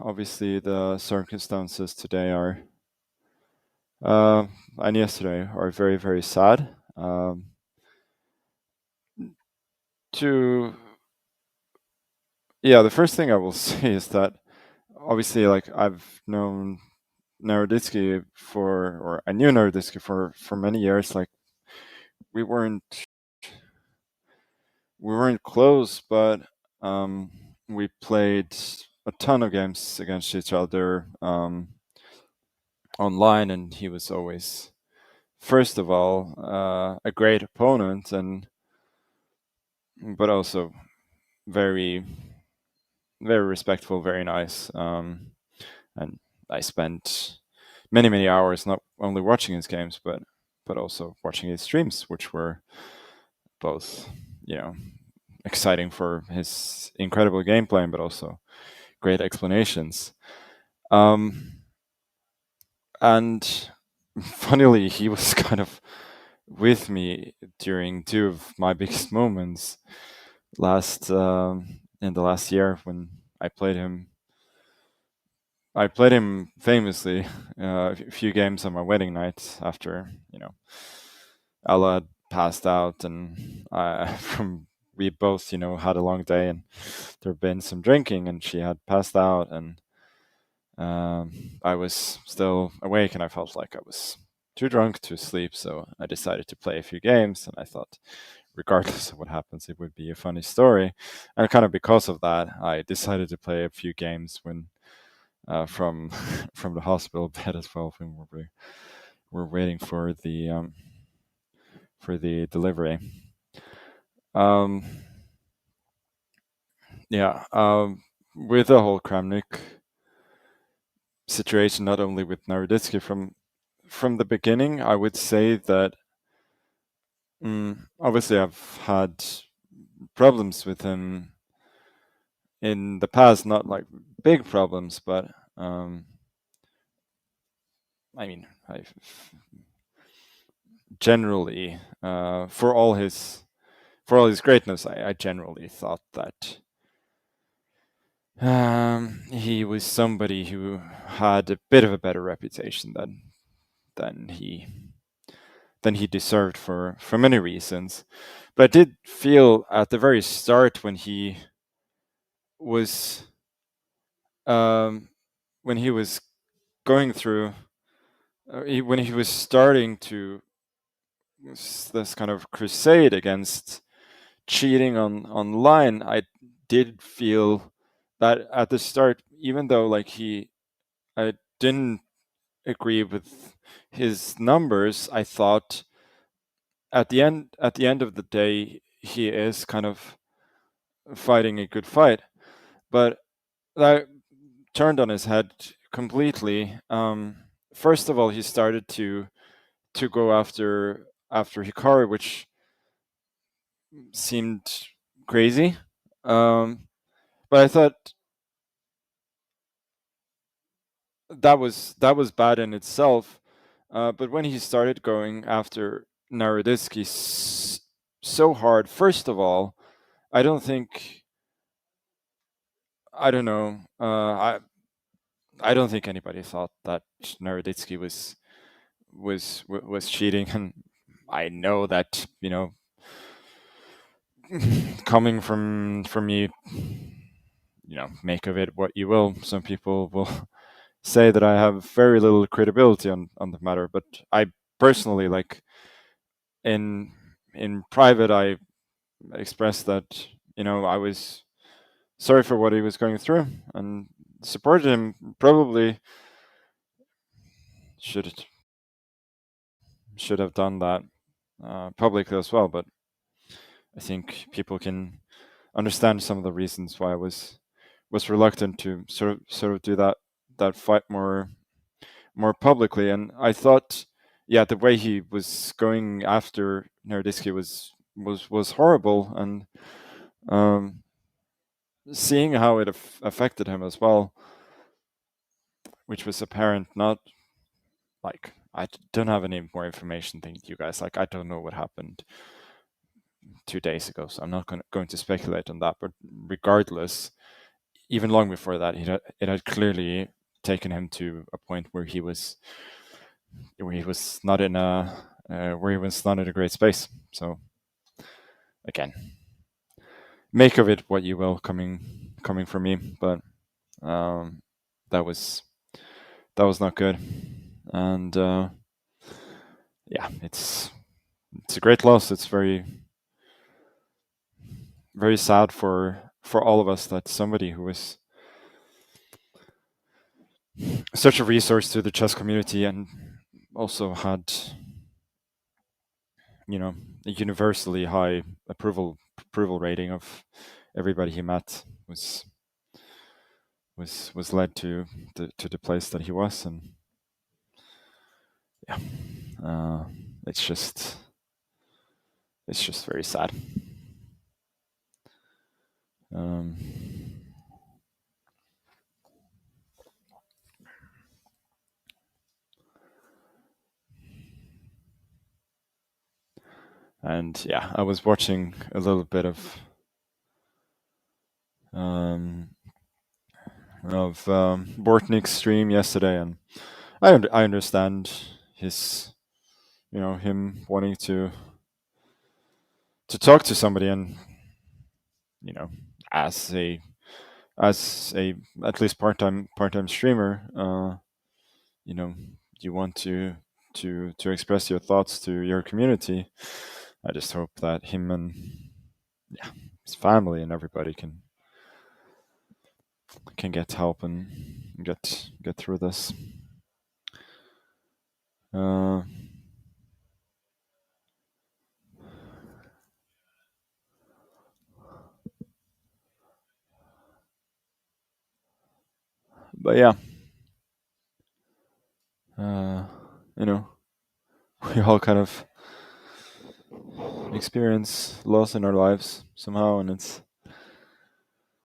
obviously the circumstances today are and yesterday are very, very sad. To Yeah, the first thing I will say is that obviously, like, I've known Naroditsky or I knew Naroditsky for many years. Like, we weren't we weren't close, but um, we played a ton of games against each other online, and he was always, first of all, a great opponent, and but also very, very respectful, very nice. And I spent many, many hours not only watching his games, but also watching his streams, which were both, you know, exciting for his incredible gameplay, but also great explanations. Um, and funnily, he was kind of with me during two of my biggest moments last in the last year when I played him. I played him famously a few games on my wedding night after Ella had passed out, and from we both had a long day, and there had been some drinking, and she had passed out, and I was still awake, and I felt like I was too drunk to sleep, so I decided to play a few games, and I thought, regardless of what happens, it would be a funny story. And kind of because of that, I decided to play a few games when from from the hospital bed as well when we're waiting for the delivery. Um, yeah, with the whole Kramnik situation, not only with Naroditsky, from the beginning, I would say that obviously I've had problems with him in the past, not like big problems, but I mean, I generally for all his greatness, I generally thought that he was somebody who had a bit of a better reputation than he deserved for many reasons. But I did feel at the very start was um, when he was going through when he was starting to this kind of crusade against cheating on online, I did feel that at the start, even though like I didn't agree with his numbers, I thought at the end of the day, he is kind of fighting a good fight. But that turned on his head completely. First of all, he started to go after Hikari, which seemed crazy. But I thought that was bad in itself. But when he started going after Naroditsky so hard, first of all, I don't think I don't know. I don't think anybody thought that Naroditsky was cheating, and I know that coming from me, make of it what you will. Some people will say that I have very little credibility on the matter, but I personally, like, in private, I expressed that I was sorry for what he was going through and supported him. Probably should should have done that publicly as well, but I think people can understand some of the reasons why I was reluctant to sort of do that fight more publicly. And I thought, yeah, the way he was going after Naroditsky was horrible, and um, seeing how it affected him as well, which was apparent. Not like I don't have any more information than you guys. Like, I don't know what happened 2 days ago, so I'm not going to speculate on that. But regardless, even long before that, it had clearly taken him to a point where he was not in a where he was not in a great space. So again, make of it what you will, coming from me, but um, that was that was not good, and yeah, it's a great loss. It's very sad for all of us that somebody who was such a resource to the chess community and also had, you know, a universally high approval rating of everybody he met was led to the place that he was. And yeah, uh, it's just very sad. um, and yeah, I was watching a little bit um, Bortnik's stream yesterday, and I understand his, him wanting to talk to somebody, and you know, as a as a at least part time streamer, you know, you want to express your thoughts to your community. I just hope that him and, yeah, his family and everybody can get help and get through this. Uh, but yeah, uh, you know, we all kind of experience loss in our lives somehow, and it's